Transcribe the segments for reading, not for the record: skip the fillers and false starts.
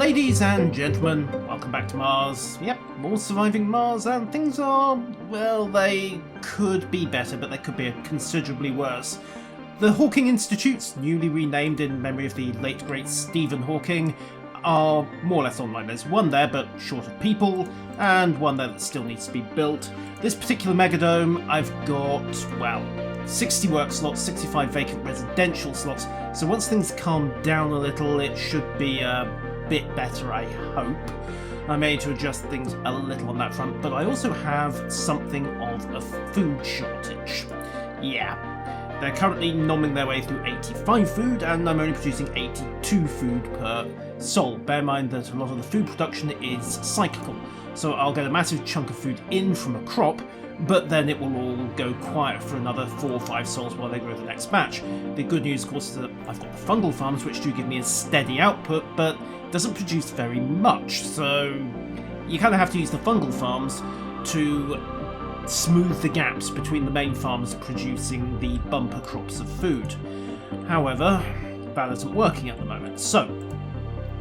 Ladies and gentlemen, welcome back to Mars. Yep, more surviving Mars, and things are, well, they could be better, but they could be considerably worse. The Hawking Institutes, newly renamed in memory of the late great Stephen Hawking, are more or less online. There's one there, but short of people, and one there that still needs to be built. This particular megadome, I've got, well, 60 work slots, 65 vacant residential slots, so once things calm down a little, it should be a bit better, I hope. I may need to adjust things a little on that front, but I also have something of a food shortage. Yeah, they're currently nomming their way through 85 food, and I'm only producing 82 food per sol. Bear in mind that a lot of the food production is cyclical, so I'll get a massive chunk of food in from a crop, but then it will all go quiet for another 4 or 5 sols while they grow the next batch. The good news, of course, is that I've got the fungal farms, which do give me a steady output, but doesn't produce very much, so you kind of have to use the fungal farms to smooth the gaps between the main farms producing the bumper crops of food. However, that isn't working at the moment, so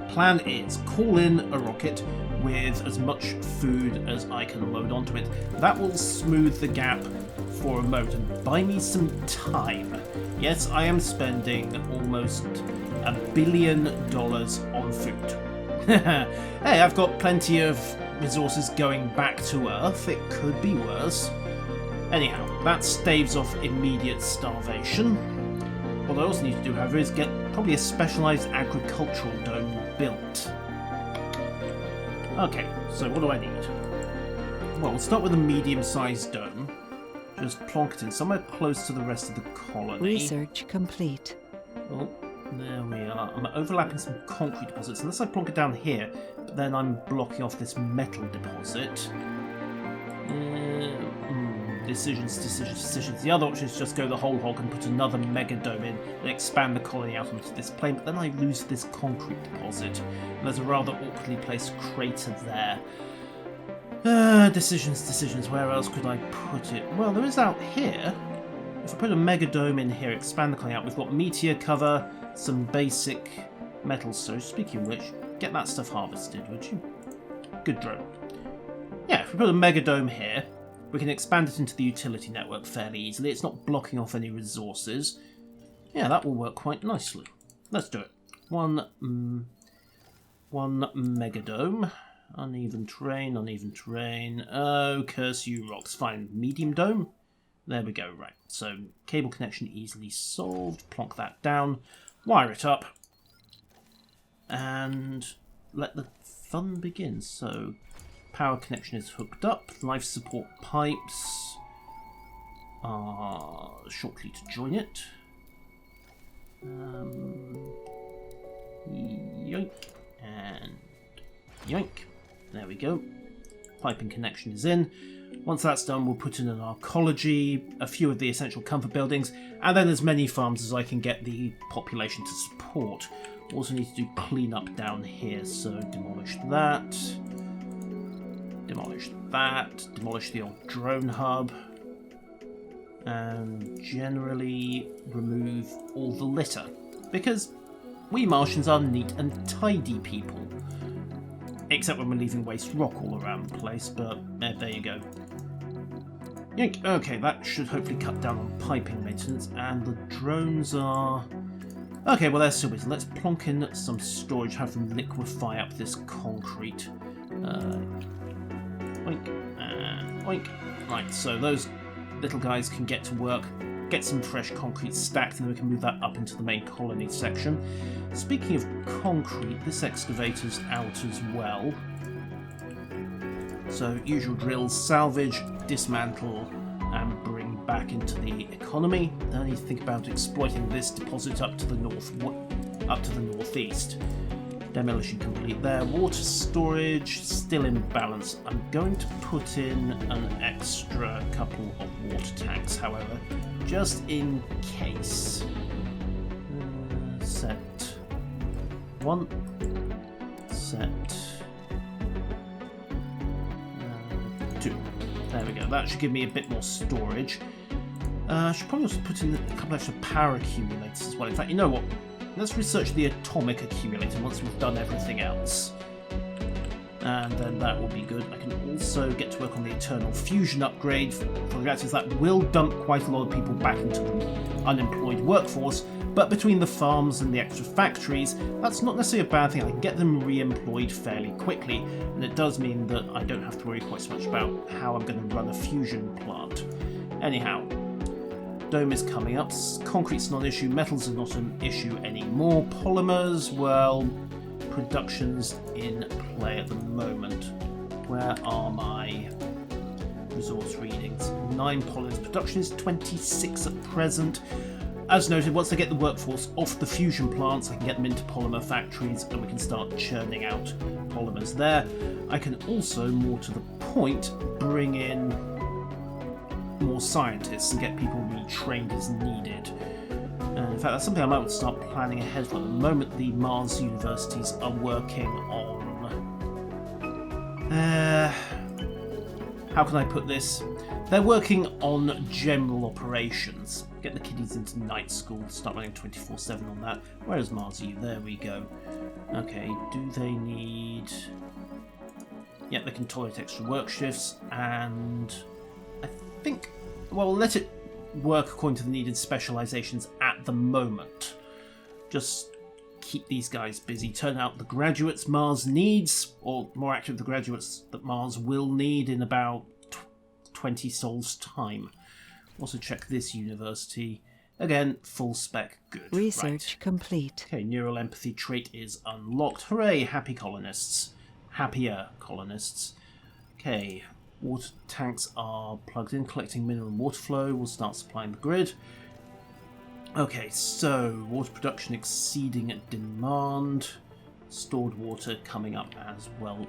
plan is call in a rocket with as much food as I can load onto it. That will smooth the gap for a moment and buy me some time. Yes, I am spending almost $1 billion on food. Hey, I've got plenty of resources going back to Earth. It could be worse. Anyhow, that staves off immediate starvation. What I also need to do, however, is get probably a specialised agricultural dome built. Okay, so what do I need? Well, we'll start with a medium-sized dome. Just plonk it in somewhere close to the rest of the colony. Research complete. Oh, there we are. I'm overlapping some concrete deposits. Unless I plonk it down here, but then I'm blocking off this metal deposit. Decisions. The other option is just go the whole hog and put another mega dome in and expand the colony out onto this plane, but then I lose this concrete deposit. And there's a rather awkwardly placed crater there. Decisions. Where else could I put it? Well, there is out here. If I put a mega dome in here, expand the colony out, we've got meteor cover, some basic metal storage. Speaking of which, get that stuff harvested, would you? Good drone. Yeah, if we put a mega dome here, we can expand it into the utility network fairly easily. It's not blocking off any resources. Yeah, that will work quite nicely. Let's do it. One megadome. Uneven terrain. Oh, curse you rocks. Fine. Medium dome. There we go. Right. So, cable connection easily solved. Plonk that down. Wire it up. And let the fun begin. So, power connection is hooked up. Life support pipes are shortly to join it. Yoink. And yoink. There we go. Piping connection is in. Once that's done, we'll put in an arcology, a few of the essential comfort buildings, and then as many farms as I can get the population to support. Also need to do clean up down here, so demolish that. Demolish the old drone hub, and generally remove all the litter, because we Martians are neat and tidy people. Except when we're leaving waste rock all around the place, but there you go. Yoink. Okay, that should hopefully cut down on piping maintenance, and the drones are... Okay, well they're still busy. Let's plonk in some storage, have them liquefy up this concrete. Oink, and oink. Right, so those little guys can get to work, get some fresh concrete stacked, and then we can move that up into the main colony section. Speaking of concrete, this excavator's out as well. So, usual drills, salvage, dismantle, and bring back into the economy. Then I need to think about exploiting this deposit up to the northeast. Demolition complete there. Water storage still in balance. I'm going to put in an extra couple of water tanks, however, just in case. Set 1. Set 2. There we go. That should give me a bit more storage. I should probably also put in a couple extra power accumulators as well. In fact, you know what? Let's research the atomic accumulator once we've done everything else. And then that will be good. I can also get to work on the eternal fusion upgrade for the reactors. That will dump quite a lot of people back into the unemployed workforce, but between the farms and the extra factories, that's not necessarily a bad thing. I can get them re-employed fairly quickly, and it does mean that I don't have to worry quite so much about how I'm going to run a fusion plant. Anyhow, dome is coming up. Concrete's not an issue. Metals are not an issue anymore. Polymers, well, production's in play at the moment. Where are my resource readings? 9 polymers. Production is 26 at present. As noted, once I get the workforce off the fusion plants, I can get them into polymer factories and we can start churning out polymers there. I can also, more to the point, bring in more scientists and get people retrained as needed. In fact, that's something I might want to start planning ahead for. At the moment, the Mars universities are working on... how can I put this? They're working on general operations. Get the kiddies into night school, start running 24/7 on that. Where is Mars U? There we go. Okay, do they need... Yeah, they can tolerate extra work shifts, and I think... Well, we'll let it work according to the needed specializations at the moment. Just keep these guys busy. Turn out the graduates Mars needs, or more accurate, the graduates that Mars will need in about 20 sols time. Also check this university. Again, full spec, good. Research complete. Okay, neural empathy trait is unlocked. Hooray, happy colonists. Happier colonists. Okay, water tanks are plugged in, collecting minimum water flow. We'll start supplying the grid. Okay, so water production exceeding demand. Stored water coming up as well.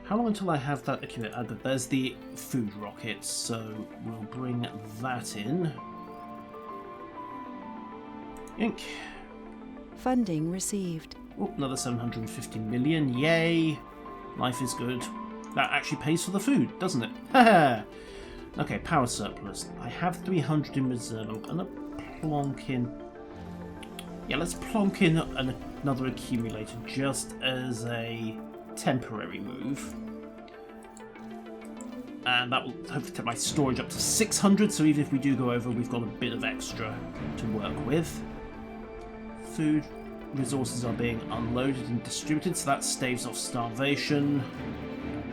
How long until I have that accumulated? But there's the food rocket, so we'll bring that in. Ink. Funding received. Oh, another 750 million. Yay! Life is good. That actually pays for the food, doesn't it? Haha! Okay, power surplus. I have 300 in reserve. I'm gonna plonk in... Yeah, let's plonk in another accumulator just as a temporary move. And that will hopefully take my storage up to 600, so even if we do go over, we've got a bit of extra to work with. Food resources are being unloaded and distributed, so that staves off starvation.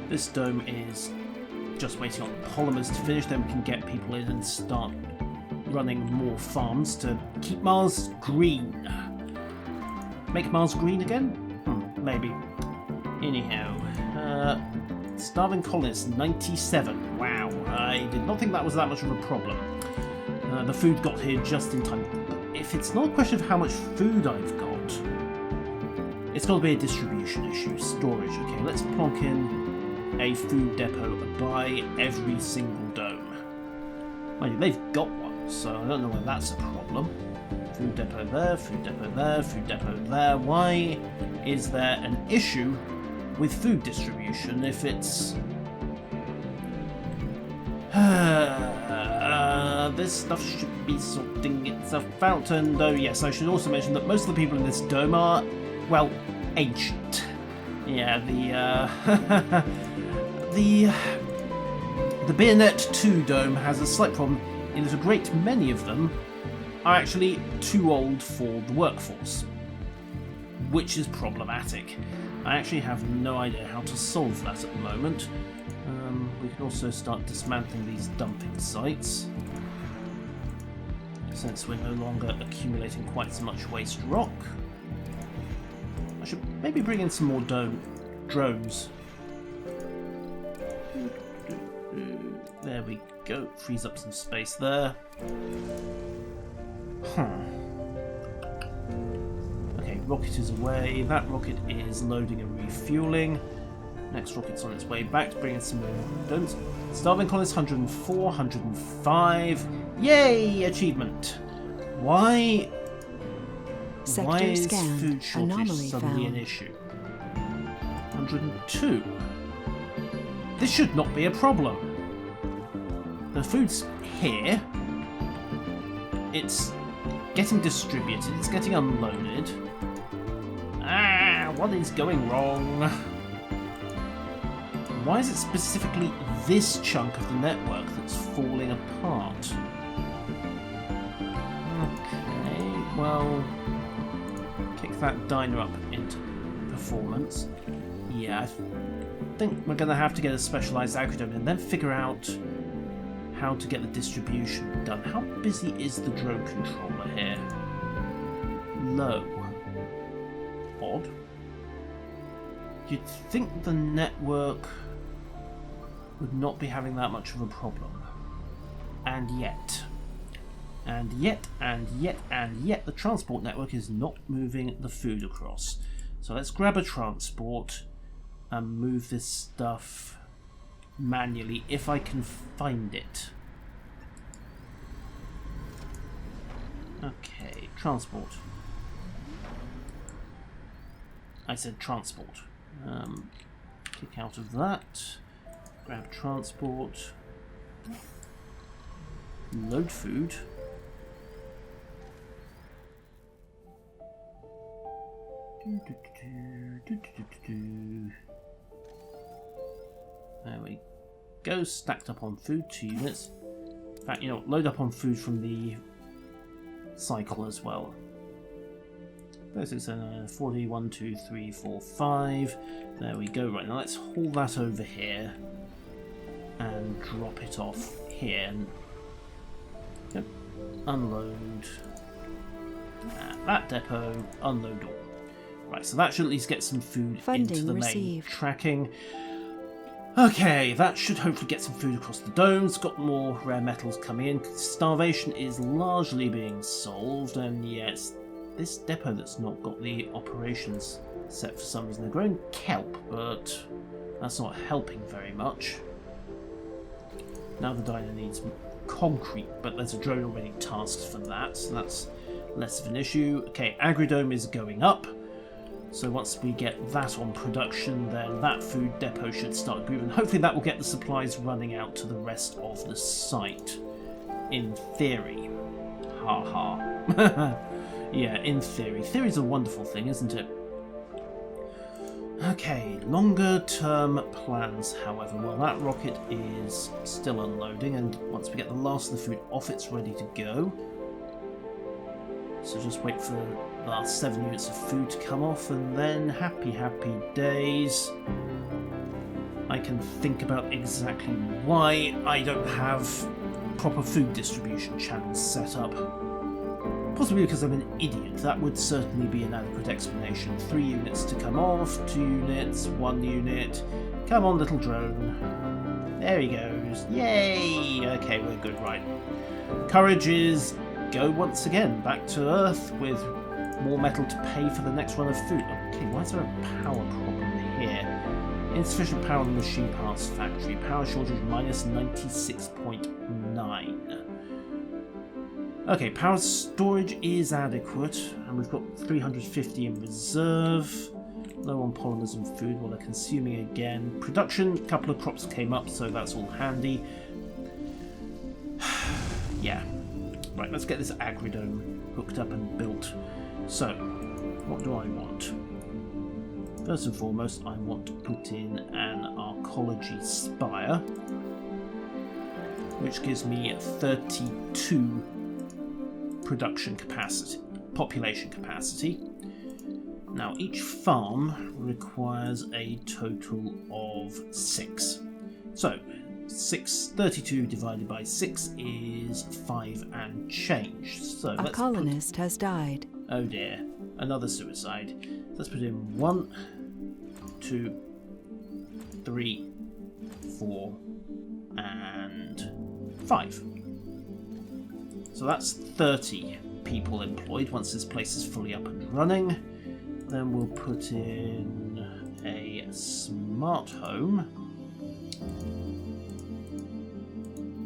This dome is just waiting on the polymers to finish, then we can get people in and start running more farms to keep Mars green. Make Mars green again? Maybe. Anyhow, starving colonists, 97. Wow, I did not think that was that much of a problem. The food got here just in time. If it's not a question of how much food I've got, it's got to be a distribution issue, storage. Okay, let's plonk in a food depot by every single dome. Mind you, they've got one, so I don't know whether that's a problem. Food depot there, food depot there, food depot there. Why is there an issue with food distribution if it's... this stuff should be sorting itself out. And oh yes, I should also mention that most of the people in this dome are, well, ancient. Yeah, the Bayonet 2 dome has a slight problem in that a great many of them are actually too old for the workforce, which is problematic. I actually have no idea how to solve that at the moment. We can also start dismantling these dumping sites, since we're no longer accumulating quite so much waste rock. I should maybe bring in some more drones. There we go, frees up some space there. Okay, rocket is away. That rocket is loading and refueling. Next rocket's on its way back to bring in some more drones. Starving colonists, 104, 105. Yay! Achievement. Why is Sector food shortage anomaly suddenly found. an issue? 102. This should not be a problem. The food's here. It's getting distributed, it's getting unloaded. Ah, what is going wrong? Why is it specifically this chunk of the network that's falling apart? Okay, well, kick that diner up into performance. Yeah, I think we're going to have to get a specialised agrodome and then figure out how to get the distribution done. How busy is the drone controller here? Low. Odd. You'd think the network would not be having that much of a problem. And yet, the transport network is not moving the food across. So let's grab a transport and move this stuff manually if I can find it. Okay, transport. I said transport. Kick out of that. Grab transport. Load food. There we go. Stacked up on food, 2 units. In fact, you know, load up on food from the cycle as well. This is 40, 1, 2, 3, 4, 5. There we go. Right, now let's haul that over here and drop it off here. And, yep, unload at that depot, unload all. Right, so that should at least get some food into the main tracking. Okay, that should hopefully get some food across the domes. Got more rare metals coming in. Starvation is largely being solved, and yeah, it's this depot that's not got the operations set for some reason. They're growing kelp, but that's not helping very much. Now the diner needs concrete, but there's a drone already tasked for that, so that's less of an issue. Okay, agrodome is going up. So once we get that on production, then that food depot should start moving. Hopefully that will get the supplies running out to the rest of the site. In theory. Ha ha. Yeah, in theory. Theory's a wonderful thing, isn't it? Okay, longer term plans, however. Well, that rocket is still unloading, and once we get the last of the food off, it's ready to go. So just wait for the last 7 units of food to come off, and then happy days. I can think about exactly why I don't have proper food distribution channels set up. Possibly because I'm an idiot. That would certainly be an adequate explanation. 3 units to come off, 2 units, 1 unit. Come on, little drone. There he goes. Yay! Okay, we're good, right. Courage is go once again back to Earth with more metal to pay for the next run of food. Okay, why is there a power problem here? Insufficient power in the machine parts factory. Power shortage minus 96.9. Okay, power storage is adequate, and we've got 350 in reserve. Low on polymers and food while they're consuming again. Production, a couple of crops came up, so that's all handy. Yeah. Right, let's get this agrodome hooked up and built. So, what do I want? First and foremost, I want to put in an arcology spire, which gives me 32 production capacity, population capacity. Now, each farm requires a total of 6. So, 32 divided by 6 is 5 and change. So a colonist has died. Oh dear, another suicide. Let's put in 1, 2, 3, 4, and 5. So that's 30 people employed once this place is fully up and running. Then we'll put in a smart home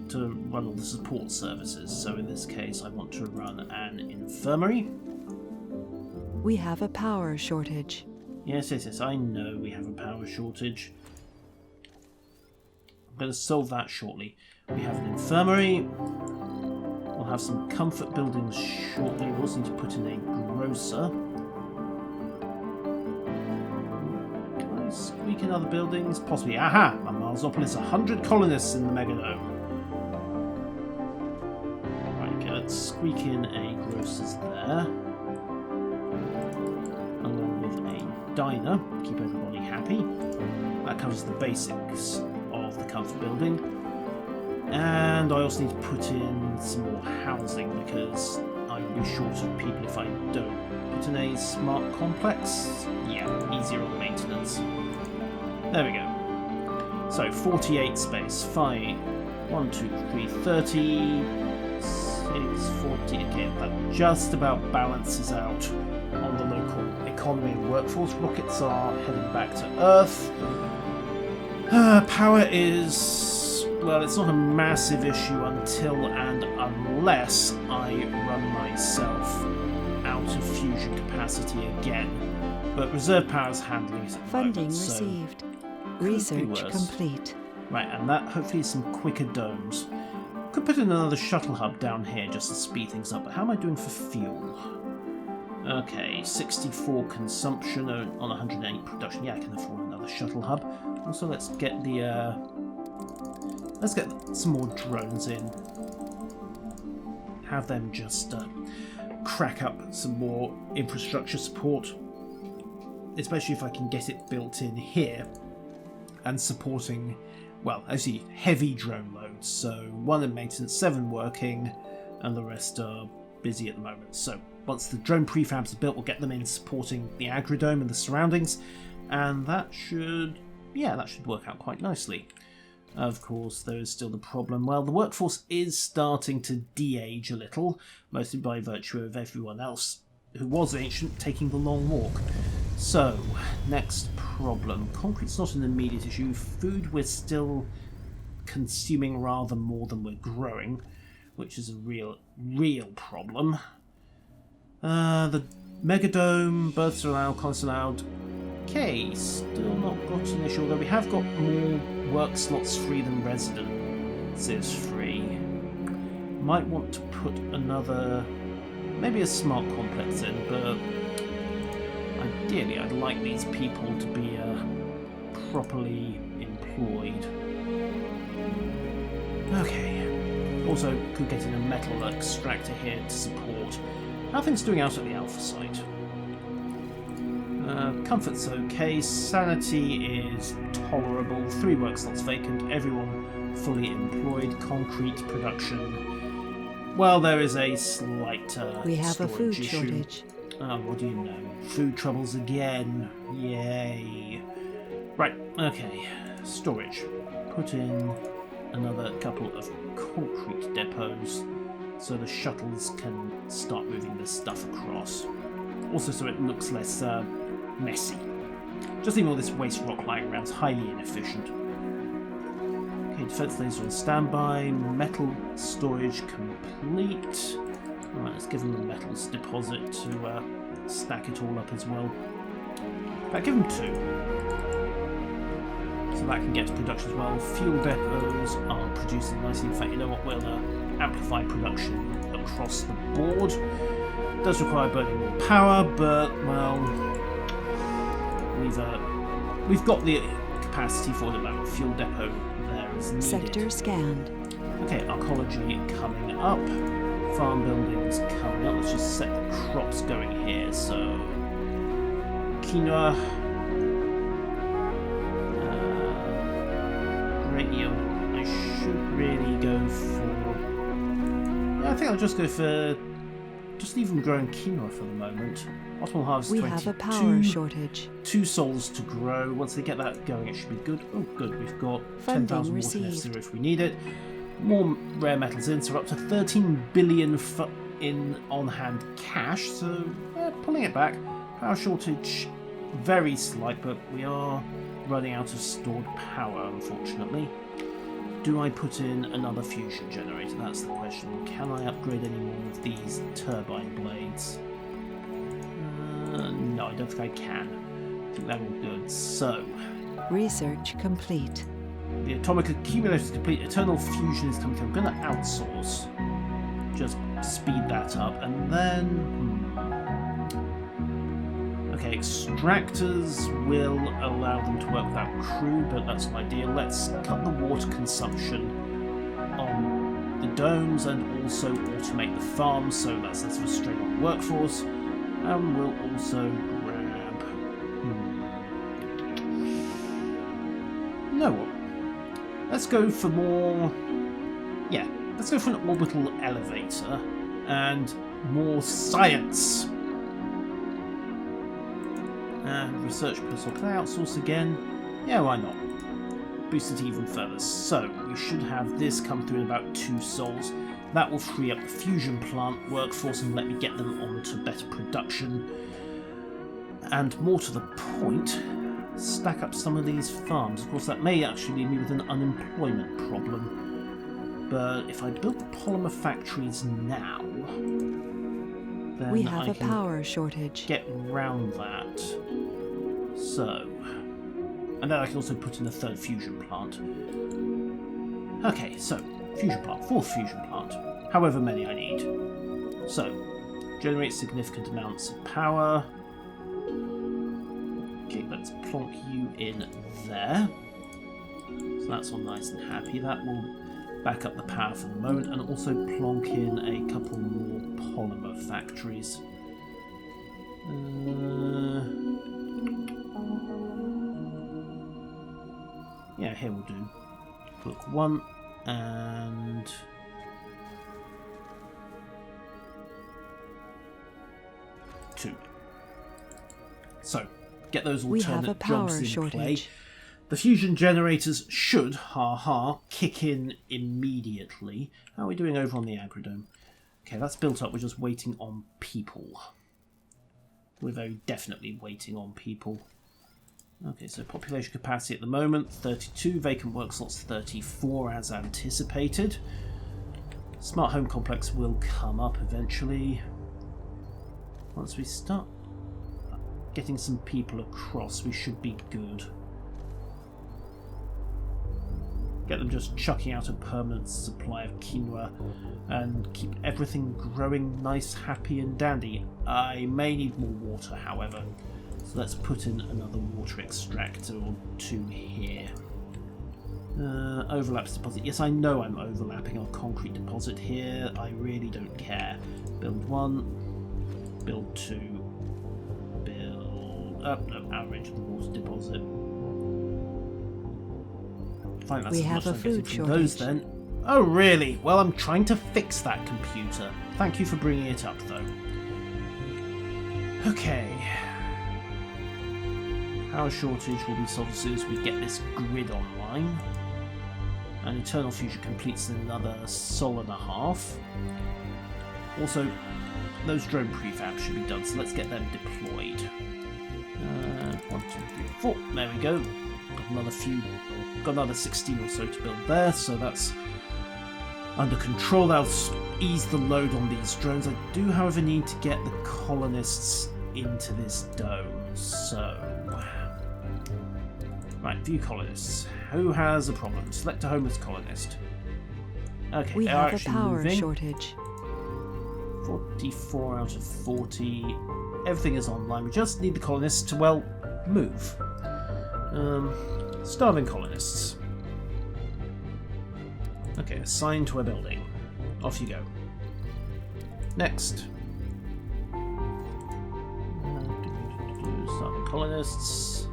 to run all the support services. So in this case, I want to run an infirmary. We have a power shortage. Yes, I know we have a power shortage. I'm going to solve that shortly. We have an infirmary. We'll I'll have some comfort buildings shortly. We also need to put in a grocer. Can I squeak in other buildings? Possibly. Aha! My Marsopolis, 100 colonists in the Megadome. Right, okay, let's squeak in a grocer's there. Along with a diner. Keep everybody happy. That covers the basics of the comfort building. And I also need to put in some more housing because I will be short of people if I don't. Put in a smart complex. Yeah, easier on maintenance. There we go. So 48 space. 5, 1, 2, 3, 30, 6, 40. Okay, that just about balances out on the local economy and workforce. Rockets are heading back to Earth. Power is, well, it's not a massive issue until and unless I run myself out of fusion capacity again. But reserve power is handling it at the Funding moment, so received. could be Research worse. complete. Right, and that hopefully is some quicker domes. Could put in another shuttle hub down here just to speed things up, but how am I doing for fuel? Okay, 64 consumption on 108 production. Yeah, I can afford another shuttle hub. Also, let's get some more drones in. Have them just crack up some more infrastructure support, especially if I can get it built in here and supporting, well, actually heavy drone loads. So 1 in maintenance, 7 working, and the rest are busy at the moment. So once the drone prefabs are built, we'll get them in supporting the agrodome and the surroundings, and that should work out quite nicely. Of course, there is still the problem. Well, the workforce is starting to de-age a little, mostly by virtue of everyone else who was ancient taking the long walk. So, next problem. Concrete's not an immediate issue. Food we're still consuming rather more than we're growing, which is a real problem. The Megadome, births are allowed, colonists allowed. Okay, still not got an issue, although we have got more work slots free than residences free. Might want to put another, maybe a smart complex in, but ideally I'd like these people to be properly employed. Okay, also could get in a metal extractor here to support. How are things doing out at the Alpha site? Comfort's okay, sanity is tolerable, 3 work slots vacant, everyone fully employed, concrete production. Well, there is a slight We have a food issue. shortage. Oh, what do you know? Food troubles again. Yay. Right, okay. Storage. Put in another couple of concrete depots so the shuttles can start moving this stuff across. Also so it looks less messy. Just leaving all this waste rock lying around is highly inefficient. Okay, defense lasers on standby. Metal storage complete. Alright, let's give them the metals deposit to stack it all up as well. But give them 2. So that can get to production as well. Fuel depots are producing nicely. In fact, you know what? We'll amplify production across the board. It does require burning more power, but, well, we've got the capacity for the moment. Fuel depot there is needed. Sector scanned. Okay, archaeology coming up. Farm buildings coming up. Let's just set the crops going here. So, quinoa, great yield. I should really go for. Yeah, I think I'll just go for. Just leave them growing quinoa for the moment. Optimal harvest We 22. have a power shortage. 2 souls to grow. Once they get that going, it should be good. Oh, good. We've got Funding 10,000 water received. F0 if we need it. More rare metals in, so we're up to 13 billion in on-hand cash. So, pulling it back. Power shortage, very slight, but we are running out of stored power, unfortunately. Do I put in another fusion generator? That's the question. Can I upgrade any more of these turbine blades? No, I don't think I can. I think they're all good. So, Research complete. the atomic accumulator is complete. Eternal fusion is coming through. I'm going to outsource. just speed that up. And then... Okay, extractors will allow them to work without crew, but that's not ideal. Let's cut the water consumption on the domes and also automate the farms, so that's less of a strain on the workforce. And we'll also grab... No what? Let's go for more... Yeah, let's go for an orbital elevator and more science. And research personal. Can I outsource again? Yeah, why not? Boost it even further. So, we should have this come through in about 2 sols. That will free up the fusion plant workforce and let me get them onto better production. And more to the point, stack up some of these farms. Of course, that may actually leave me with an unemployment problem. But if I build polymer factories now, then We have I a can power shortage. get round that. So, and then I can also put in a 3rd fusion plant. Okay, so fusion plant, 4th fusion plant, however many I need. So, generate significant amounts of power. Okay, let's plonk you in there. So that's all nice and happy. That will back up the power for the moment, and also plonk in a couple more polymer factories. Yeah, here we'll do. Look, 1 and 2. So, get those We have a alternate power jobs in shortage. play. The fusion generators should, kick in immediately. How are we doing over on the agrodome? Okay, that's built up. We're just waiting on people. We're very definitely waiting on people. Okay, so population capacity at the moment, 32. Vacant work slots, 34 as anticipated. Smart home complex will come up eventually. Once we start getting some people across, we should be good. Get them just chucking out a permanent supply of quinoa and keep everything growing nice, happy and dandy. I may need more water, however, so let's put in another water extractor or 2 here. Overlaps deposit. Yes, I know I'm overlapping our concrete deposit here. I really don't care. Build 1, build 2, build... no, outrage of the water deposit. Fine, that's We as have much a as I'm getting food from those shortage. then. Oh really? Well, I'm trying to fix that computer. Thank you for bringing it up though. Okay. Power shortage will be solved as soon as we get this grid online. And Eternal Fusion completes in another sol and a half. Also, those drone prefabs should be done, so let's get them deployed. 1, 2, 3, 4. There we go. Got another 16 or so to build there, so that's under control. That'll ease the load on these drones. I do, however, need to get the colonists into this dome. So, right, view colonists. Who has a problem? Select a homeless colonist. Okay, We they are have a actually power moving. shortage. 44 out of 40. Everything is online. We just need the colonists to, well, move. Starving colonists. Okay, assign to a building. Off you go. Next. Starving colonists.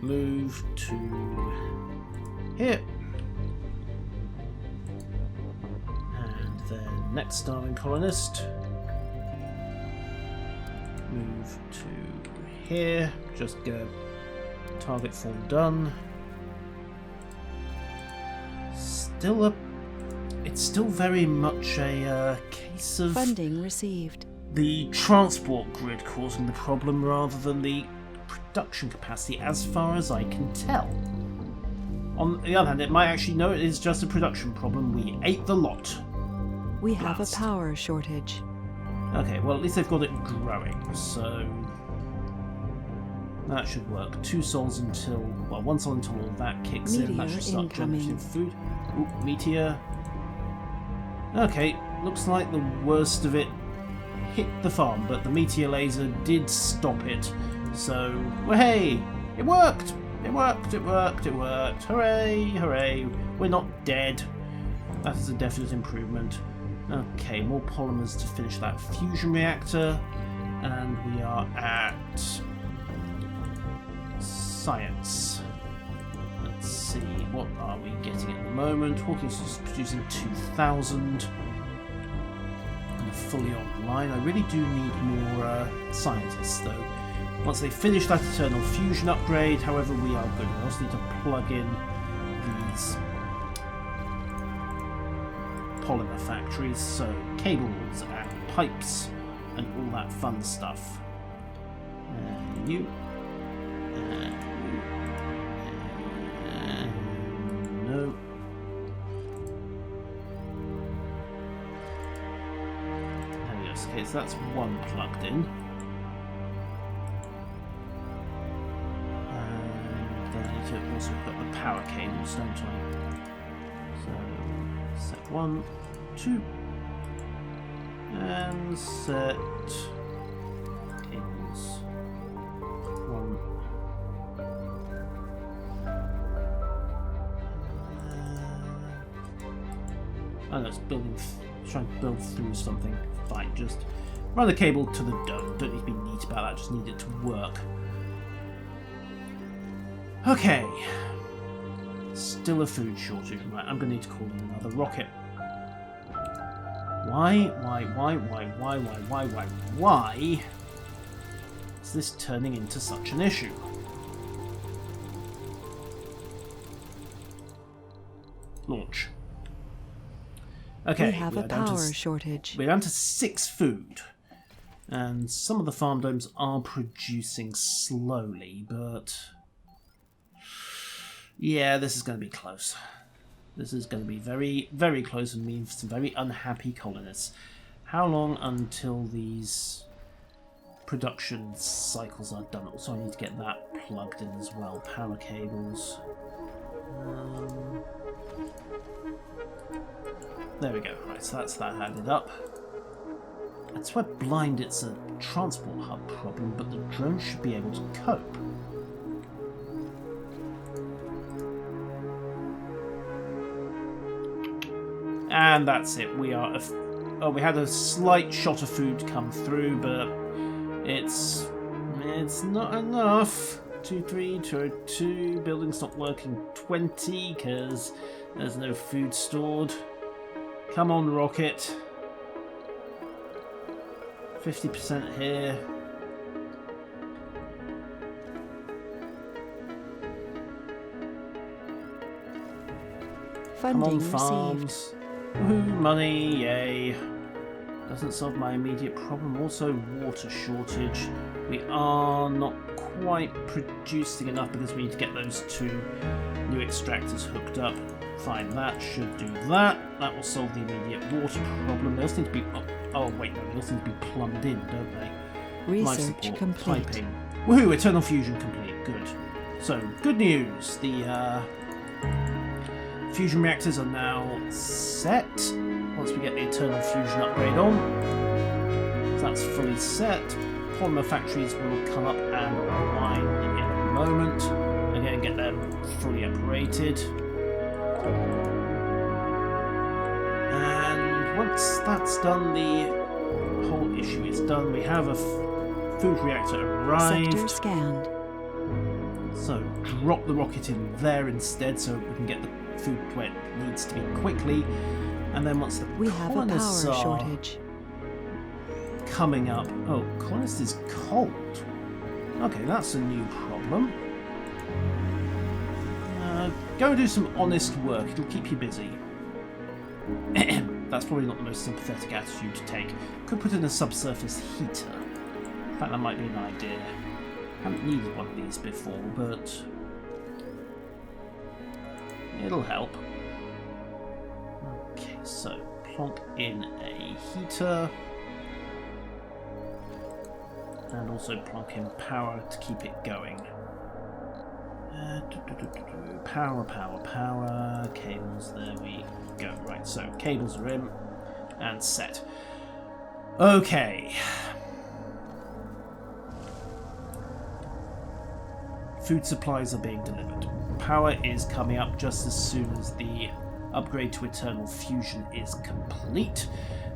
Move to here. And then next starving colonist. Move to here. Just go. Target form done. It's still very much a case of Funding received. the transport grid causing the problem rather than the production capacity, as far as I can tell. On the other hand, it might actually no, it is just a production problem. We ate the lot. We have Blast. a power shortage. Okay, well at least they've got it growing, so that should work. 2 sols until, well, 1 sol until all that kicks in. That Meteor should start incoming. generating food. Ooh, meteor. Okay, looks like the worst of it hit the farm, but the meteor laser did stop it. So, well, hey, it worked! It worked, it worked, it worked. Hooray, hooray. We're not dead. That is a definite improvement. Okay, more polymers to finish that fusion reactor. And we are at science. Let's see, what are we getting at the moment? Hawkins is producing 2,000. And fully online. I really do need more scientists, though. Once they finish that eternal fusion upgrade, however, we are good. We also need to plug in these polymer factories, so cables and pipes and all that fun stuff. And you. No. There we go. Okay, so that's one plugged in. Also got the power cables, don't I? So set 1, 2, and set cables 1. Oh no, it's building. Trying to build through something. Fine, just run the cable to the dome. Don't need to be neat about that. Just need it to work. Okay, still a food shortage. Right, I'm going to need to call in another rocket. Why is this turning into such an issue? Launch. Okay, we have a power shortage. We're down to 6 food. And some of the farm domes are producing slowly, but yeah, this is going to be close. This is going to be very, very close and mean for some very unhappy colonists. How long until these production cycles are done? Also, I need to get that plugged in as well. Power cables. There we go. Right, so that's that added up. I swear blind it's a transport hub problem, but the drone should be able to cope. And that's it. We are. We had a slight shot of food come through, but it's not enough. 2, 3, 202. Building's not working. 20 because there's no food stored. Come on, rocket. 50% here. Funding Come on, received. farms. Woohoo, money, yay. Doesn't solve my immediate problem. Also, water shortage. We are not quite producing enough because we need to get those 2 new extractors hooked up. Fine, that should do that. That will solve the immediate water problem. They also need to be... Oh, wait, no, they also need to be plumbed in, don't they? Life Research support, complete. piping. Woohoo, eternal fusion complete. Good. So, good news. The fusion reactors are now set. Once we get the eternal fusion upgrade on. So that's fully set. Polymer factories will come up and online in a moment. Again, get them fully operated. And once that's done, the whole issue is done. We have a food reactor arrived. Sector scanned. So drop the rocket in there instead so we can get the food where it needs to be quickly. And then once the We have a colonists power are shortage. coming up... Oh, colonist is cold. Okay, that's a new problem. Go and do some honest work. It'll keep you busy. That's probably not the most sympathetic attitude to take. Could put in a subsurface heater. In fact, that might be an idea. Haven't needed one of these before, but it'll help. Okay, so plonk in a heater. And also plonk in power to keep it going. Power, cables, there we go. Right, so cables are in. And set. Okay. Food supplies are being delivered. Power is coming up just as soon as the upgrade to Eternal Fusion is complete.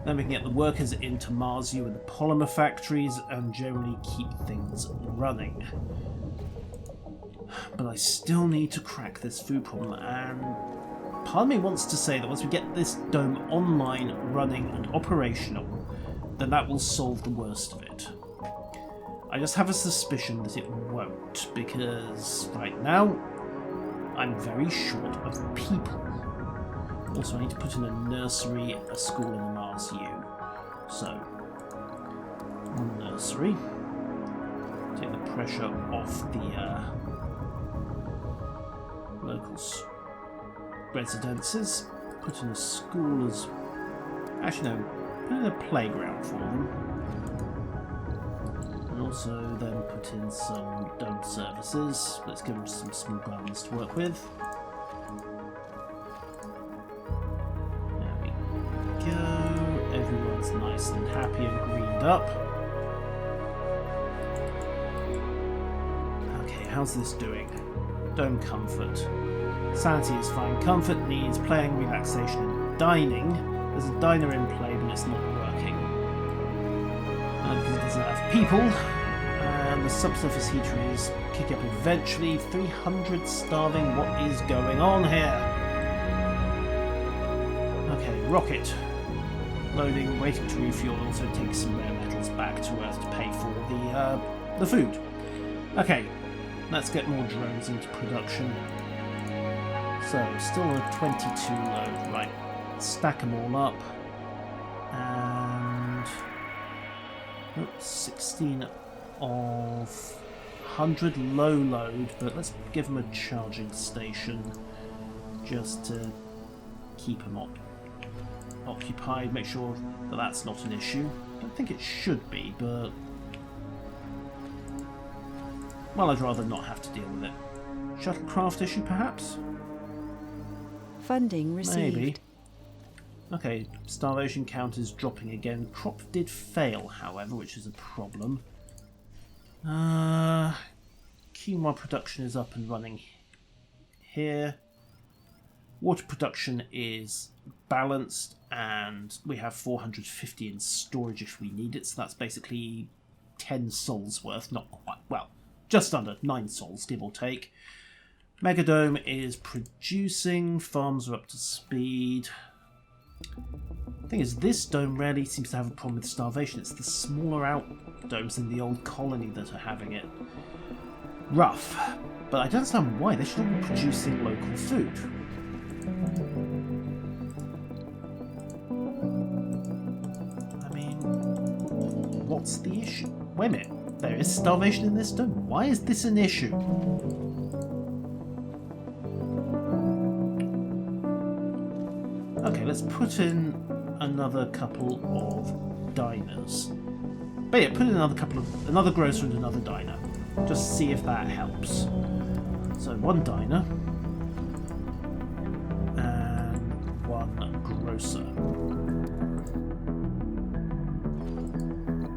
Then we can get the workers into Mars U and the polymer factories and generally keep things running. But I still need to crack this food problem, and part of me wants to say that once we get this dome online, running and operational, then that will solve the worst of it. I just have a suspicion that it won't, because right now I'm very short of people. Also, I need to put in a nursery, a school, and a Mars U. So, nursery. Take the pressure off the local residences. Put in a school as... Actually, no. Put in a playground for them. And also then put in some dome services. Let's give them some small gardens to work with. There we go. Everyone's nice and happy and greened up. Okay, how's this doing? Dome comfort. Sanity is fine. Comfort needs playing, relaxation, and dining. There's a diner in play, but it's not working. Because it doesn't have people. And the subsurface heater is kicking up eventually. 300 starving. What is going on here? Okay, rocket. Loading, waiting to refuel. Also take some rare metals back to Earth to pay for the food. Okay, let's get more drones into production. So, still on a 22 load. Right, stack them all up. And 16 of 100 low load, but let's give them a charging station just to keep them occupied, make sure that that's not an issue. I don't think it should be, but well, I'd rather not have to deal with it. Shuttlecraft issue, perhaps? Funding received. Maybe. Okay, starvation count is dropping again. Crop did fail, however, which is a problem. Quinoa production is up and running here. Water production is balanced, and we have 450 in storage if we need it, so that's basically 10 souls worth, not quite, well, just under 9 souls, give or take. Megadome is producing, farms are up to speed. The thing is, this dome rarely seems to have a problem with starvation. It's the smaller out domes in the old colony that are having it. Rough. But I don't understand why. They should all be producing local food. I mean, what's the issue? Wait a minute. There is starvation in this dome. Why is this an issue? Okay, let's put in another couple of diners. But yeah, put in another grocer and another diner. Just see if that helps. So one diner and one grocer.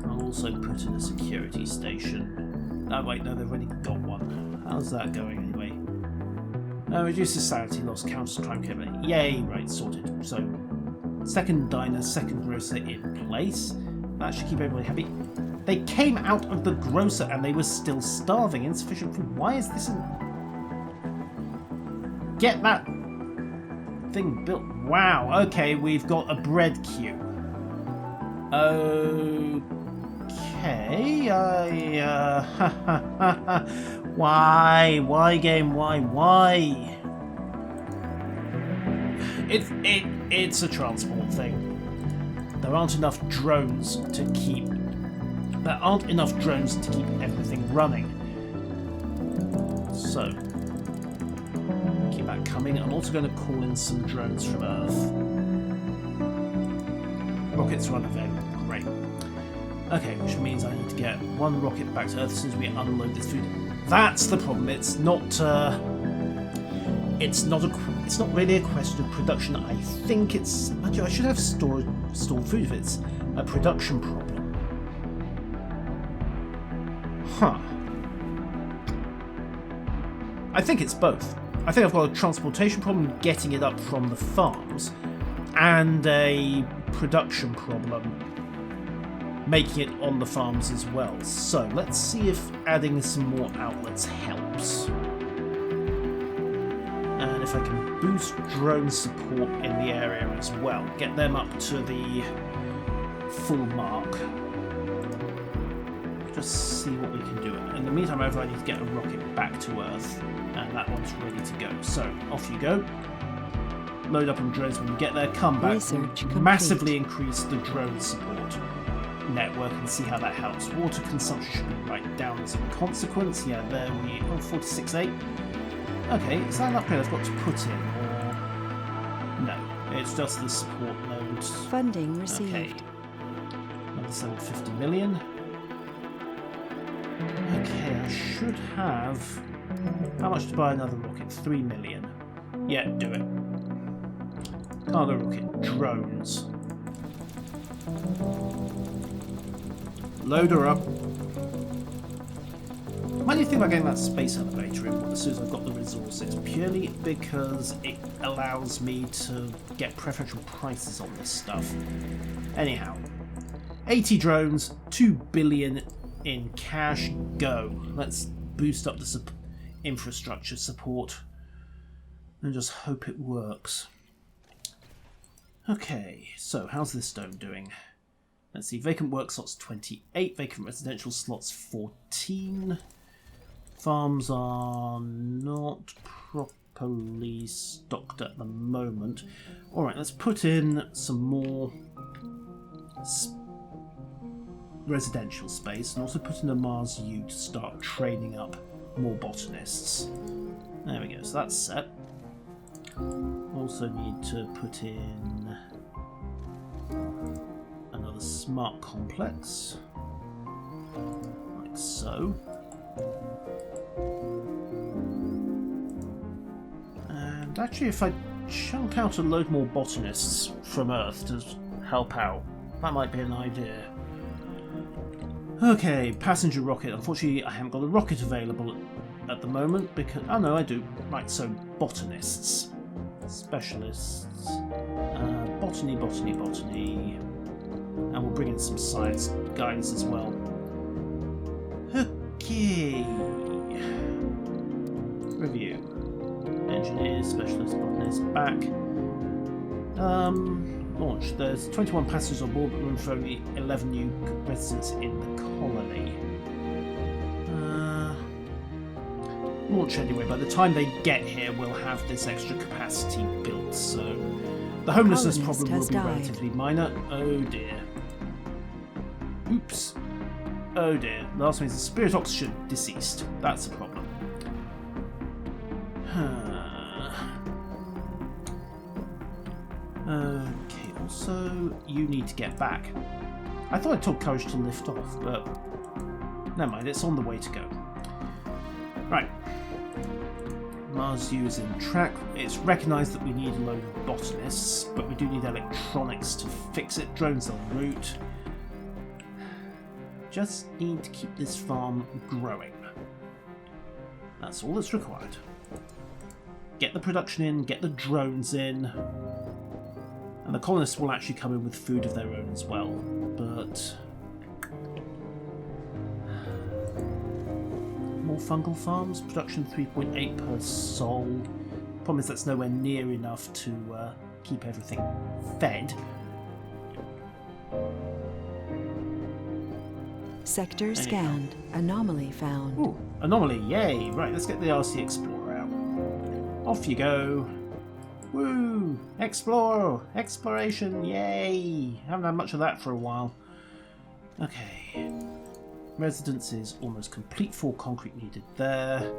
I'll also put in a security station. Oh wait, no, they've already got one. How's that going anyway? Reduces sanity loss, counters crime capability. Yay, right, sorted. So, second diner, second grocer in place. That should keep everybody happy. They came out of the grocer and they were still starving. Insufficient food. Why is this Get that thing built. Wow, okay, we've got a bread queue. Okay, Why, game? Why? It's a transport thing. There aren't enough drones to keep everything running. So keep that coming. I'm also going to call in some drones from Earth. Rockets are unavailable. Great. Okay, which means I need to get one rocket back to Earth as soon as we unload this food. That's the problem. It's not. it's not really a question of production. I think it's... I should have stored food if it's a production problem. Huh. I think it's both. I think I've got a transportation problem getting it up from the farms, and a production problem making it on the farms as well. So let's see if adding some more outlets helps. And if I can boost drone support in the area as well, get them up to the full mark. Just see what we can do. In the meantime, however, I need to get a rocket back to Earth, and that one's ready to go. So off you go. Load up on drones when you get there. Come back. Massively increase the drone support network and see how that helps. Water consumption should be right down as a consequence. Yeah, there we are. 46.8. Okay, is that an upgrade I've got to put in, or no? It's just the support node. Funding received. Okay. Another 750 million. Okay, I should have... How much to buy another rocket? 3 million. Yeah, do it. Cargo rocket. Drones. Load her up. Why do you think about getting that space elevator in as soon as I've got the resources? Purely because it allows me to get preferential prices on this stuff. Anyhow, 80 drones, 2 billion in cash, go. Let's boost up the infrastructure support and just hope it works. Okay, so how's this dome doing? Let's see, vacant work slots 28, vacant residential slots 14. Farms are not properly stocked at the moment. Alright, let's put in some more residential space and also put in a Mars U to start training up more botanists. There we go, so that's set. Also need to put in another smart complex, like so. And actually, if I chunk out a load more botanists from Earth to help out, that might be an idea. Okay, passenger rocket. Unfortunately, I haven't got a rocket available at the moment because... Oh no, I do. Right, so botanists. Specialists. Botany. And we'll bring in some science guys as well. Okay. Review. Engineers, specialists, botanists, back. Launch. There's 21 passengers on board, but room for only 11 new residents in the colony. Launch anyway. By the time they get here, we'll have this extra capacity built, so the homelessness problem will be relatively minor. Oh dear. Oops. Oh dear. Last means the spirit oxygen deceased. That's a problem. Okay, also, you need to get back. I thought I took courage to lift off, but never mind, it's on the way to go. Right. Mars U is in track. It's recognised that we need a load of botanists, but we do need electronics to fix it. Drones en route. Just need to keep this farm growing. That's all that's required. Get the production in, get the drones in, and the colonists will actually come in with food of their own as well, but... More fungal farms, production 3.8 per sol. Problem is that's nowhere near enough to keep everything fed. Sector scanned. Anomaly found. Ooh, anomaly, yay! Right, let's get the RC Explorer out. Off you go. Woo! Explore! Exploration, yay! Haven't had much of that for a while. Okay. Residence is almost complete. 4 concrete needed there.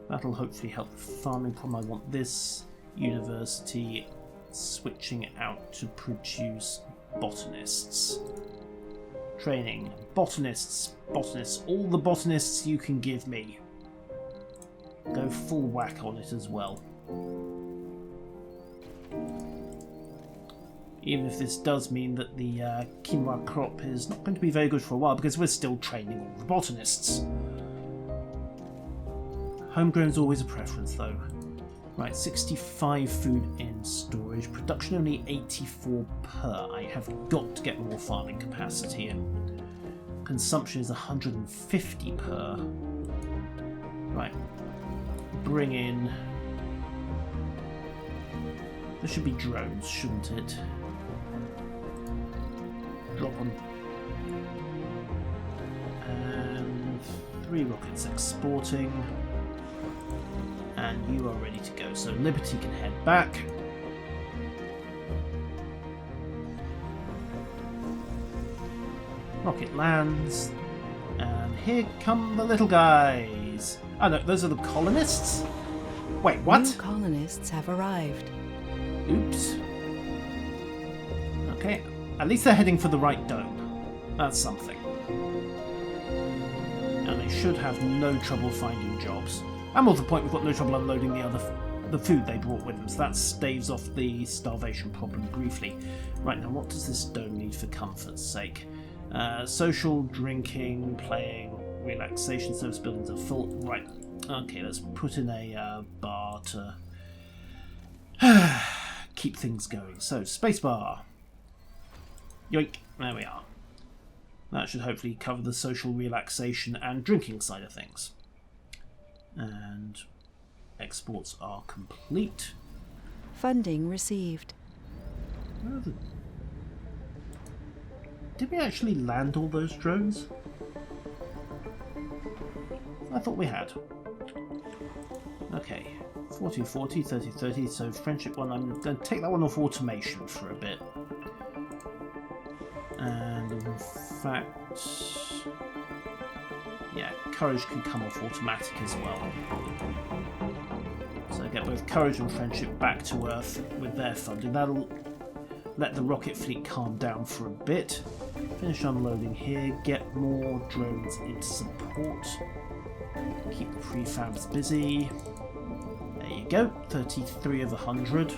That'll hopefully help the farming problem. I want this university switching out to produce botanists. Training. Botanists. All the botanists you can give me. Go full whack on it as well. Even if this does mean that the quinoa crop is not going to be very good for a while, because we're still training all the botanists. Homegrown's always a preference, though. Right, 65 food in storage. Production only 84 per. I have got to get more farming capacity in. Consumption is 150 per. Right. Bring in... There should be drones, shouldn't it? Drop on. And 3 rockets exporting. And you are ready to go. So Liberty can head back. Rocket lands. And here come the little guys. Oh no, those are the colonists? Wait, what? New colonists have arrived. Oops. Okay, at least they're heading for the right dome. That's something. And they should have no trouble finding jobs. And more to the point, we've got no trouble unloading the food they brought with them, so that staves off the starvation problem briefly. Right, now what does this dome need for comfort's sake? Social, drinking, playing, relaxation, service buildings are full. Right, okay, let's put in a bar to keep things going. So, spacebar. Yoink, there we are. That should hopefully cover the social, relaxation and drinking side of things. And exports are complete. Funding received. Did we actually land all those drones? I thought we had. Okay, 40-40, 30-30, so friendship one, I'm going to take that one off automation for a bit. And in fact... yeah, courage can come off automatic as well. So get both courage and friendship back to Earth with their funding. That'll let the rocket fleet calm down for a bit. Finish unloading here, get more drones into support. Keep the prefabs busy. There you go, 33 of 100.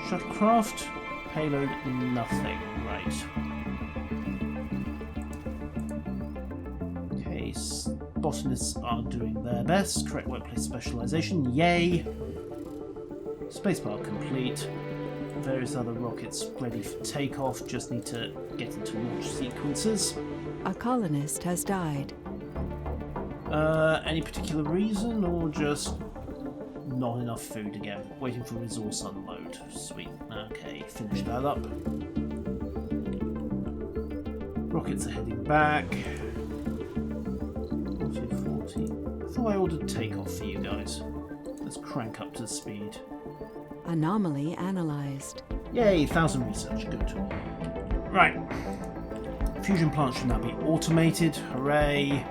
Shuttlecraft, payload nothing, right. Botanists are doing their best. Correct workplace specialization. Yay! Spacebar complete. Various other rockets ready for takeoff. Just need to get into launch sequences. A colonist has died. Any particular reason, or just not enough food again? Waiting for resource unload. Sweet. Okay, finish that up. Rockets are heading back. I thought I ordered takeoff for you guys. Let's crank up to speed. Anomaly analyzed. Yay, 1,000 research, good. Right. Fusion plant should now be automated, hooray.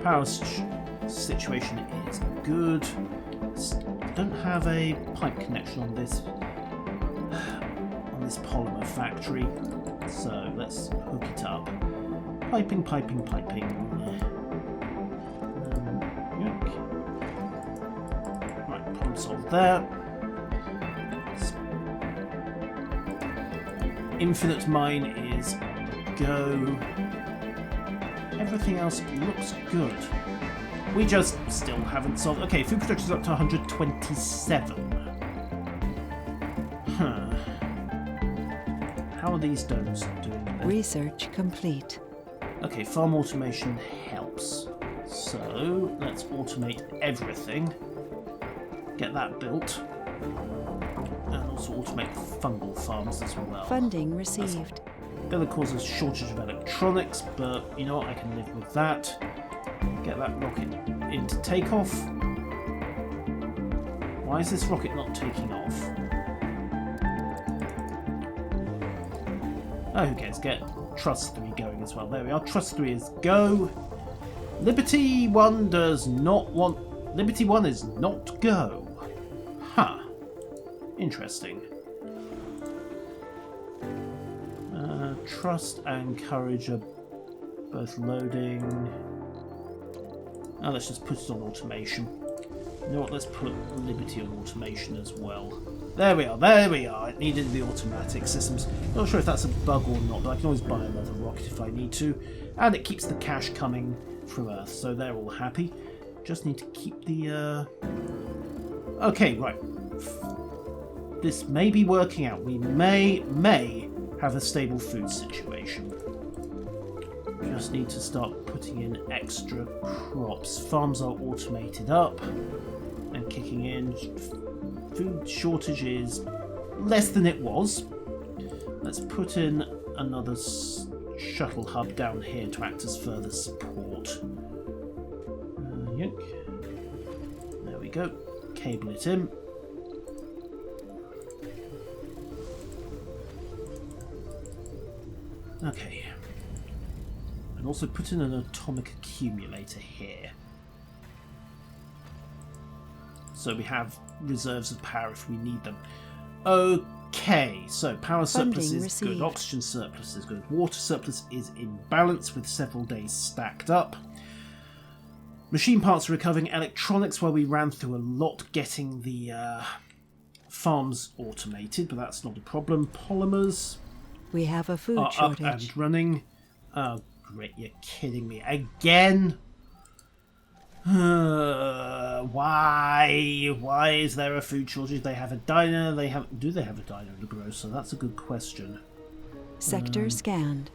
Power situation is good. Don't have a pipe connection on this polymer factory, so let's hook it up. Piping, piping, piping. Right, problem solved there. Infinite mine is go. Everything else looks good. We just still haven't solved. Okay, food production is up to 127. Huh. How are these domes doing? Research complete. Okay, farm automation helps. So let's automate everything. Get that built. And also automate fungal farms as well. Funding received. Gonna cause a shortage of electronics, but you know what, I can live with that. Get that rocket into takeoff. Why is this rocket not taking off? Oh, who cares? Get Trust 3 going as well. There we are. Trust 3 is go. Liberty 1 does not want... Liberty 1 is not go. Huh. Interesting. Trust and Courage are both loading. Now let's just put it on automation. You know what, let's put Liberty on automation as well. There we are. It needed the automatic systems. Not sure if that's a bug or not, but I can always buy another rocket if I need to. And it keeps the cash coming from Earth, so they're all happy. Just need to keep the... Okay, right. This may be working out. We may have a stable food situation. Just need to start putting in extra crops. Farms are automated up and kicking in. Food shortage is less than it was. Let's put in another shuttle hub down here to act as further support. There we go. Cable it in. Okay. And also put in an atomic accumulator here. So we have reserves of power if we need them. Okay, so power surplus is good, oxygen surplus is good, water surplus is in balance with several days stacked up. Machine parts are recovering, electronics, well, we ran through a lot getting the farms automated, but that's not a problem. Polymers... We have a food shortage. Up and running. Oh, great, you're kidding me. Again? Why? Why is there a food shortage? They have a diner. Do they have a diner and a grocer? That's a good question. Sector scanned.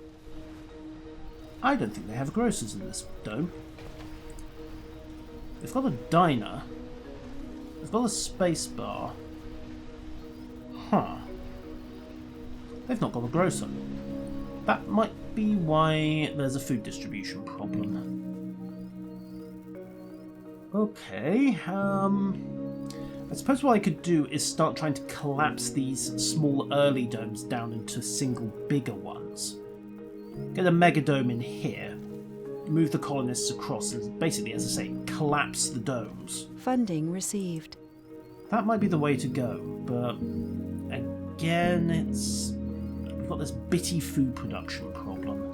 I don't think they have grocers in this dome. They've got a diner. They've got a space bar. Huh. They've not got a grocer. That might be why there's a food distribution problem. Okay, I suppose what I could do is start trying to collapse these small early domes down into single bigger ones. Get a megadome in here, move the colonists across, and basically, as I say, collapse the domes. Funding received. That might be the way to go, but again, we've got this bitty food production problem.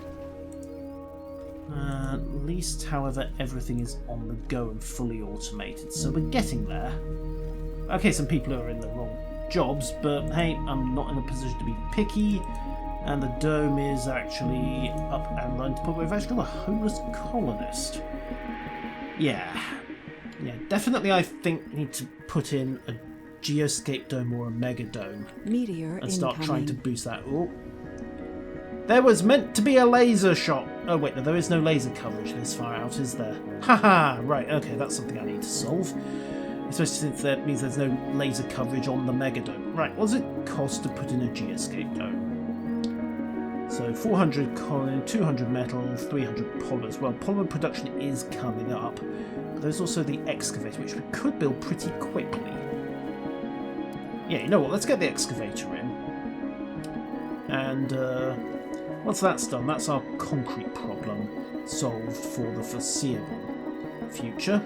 At least, however, everything is on the go and fully automated, so we're getting there. Okay, some people are in the wrong jobs, but hey, I'm not in a position to be picky, and the dome is actually up and running to the point where we've actually got a homeless colonist. Yeah, definitely I think we need to put in a geoscape dome or a mega dome Meteor and start incoming. trying to boost that. Oh. There was meant to be a laser shot. Oh wait, no, there is no laser coverage this far out, is there? Haha, right, okay, that's something I need to solve. Especially since that means there's no laser coverage on the megadome. Right, what does it cost to put in a geoscape dome? So 400 colin, 200 metal, 300 polymers. Well, polymer production is coming up. But there's also the excavator, which we could build pretty quickly. Yeah, you know what, let's get the excavator in. And once that's done, that's our concrete problem solved for the foreseeable future.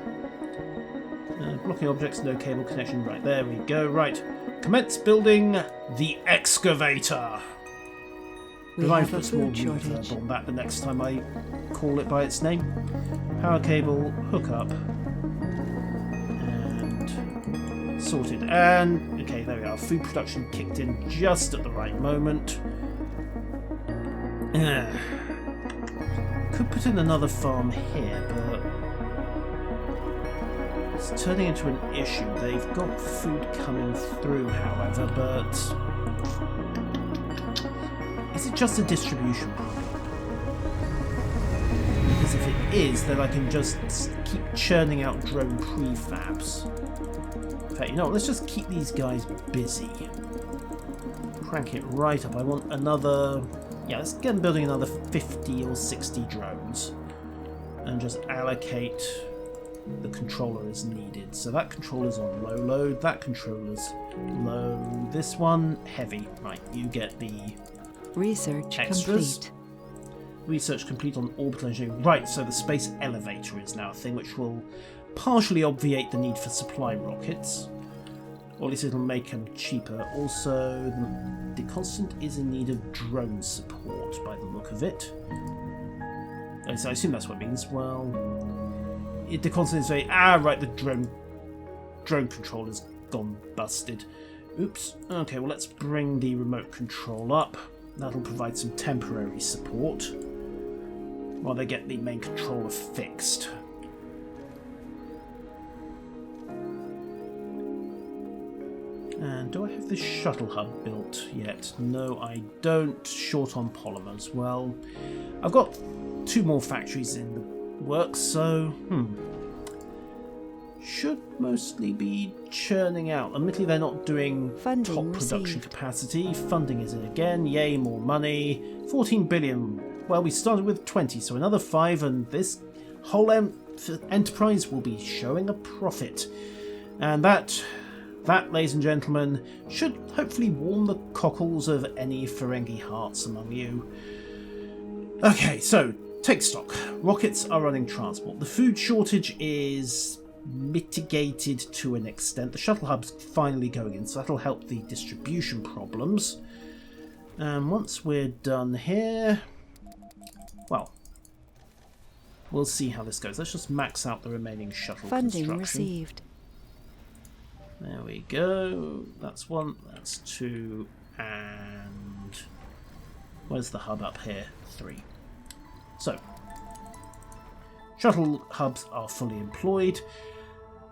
Blocking objects, no cable connection. Right, there we go. Right, commence building the excavator. We I have a put small food shortage. reverb on that the next time I call it by its name. Power cable, hook up, and sorted. And okay, there we are. Food production kicked in just at the right moment. Could put in another farm here, but it's turning into an issue. They've got food coming through, however, but is it just a distribution problem? Because if it is, then I can just keep churning out drone prefabs. In fact, you know what, let's just keep these guys busy. Crank it right up. I want another... Yeah, let's get them building another 50 or 60 drones. And just allocate the controller as needed. So that controller's on low load, that controller's low, this one heavy. Right, you get the Research extras. complete. Research complete on orbital engineering. Right, so the space elevator is now a thing which will partially obviate the need for supply rockets. Or at least it'll make them cheaper. Also, the constant is in need of drone support by the look of it. So I assume that's what it means. Well, the constant is very... Ah, right, the drone drone controller's gone busted. Oops. Okay, well, let's bring the remote control up. That'll provide some temporary support while they get the main controller fixed. And do I have the shuttle hub built yet? No, I don't. Short on polymers. Well, I've got 2 more factories in the works, so should mostly be churning out. Admittedly, they're not doing Funding top production received. capacity. Funding is in again. Yay, more money. 14 billion. Well, we started with 20, so another 5, and this whole enterprise will be showing a profit. And that, ladies and gentlemen, should hopefully warm the cockles of any Ferengi hearts among you. Okay, so take stock. Rockets are running transport. The food shortage is mitigated to an extent. The shuttle hub's finally going in, so that'll help the distribution problems. And once we're done here, well, we'll see how this goes. Let's just max out the remaining shuttle Funding construction. received. There we go. That's 1, that's 2, and where's the hub up here? 3. So, shuttle hubs are fully employed.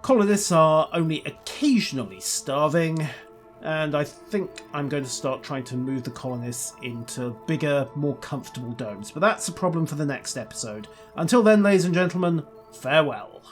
Colonists are only occasionally starving, and I think I'm going to start trying to move the colonists into bigger, more comfortable domes. But that's a problem for the next episode. Until then, ladies and gentlemen, farewell.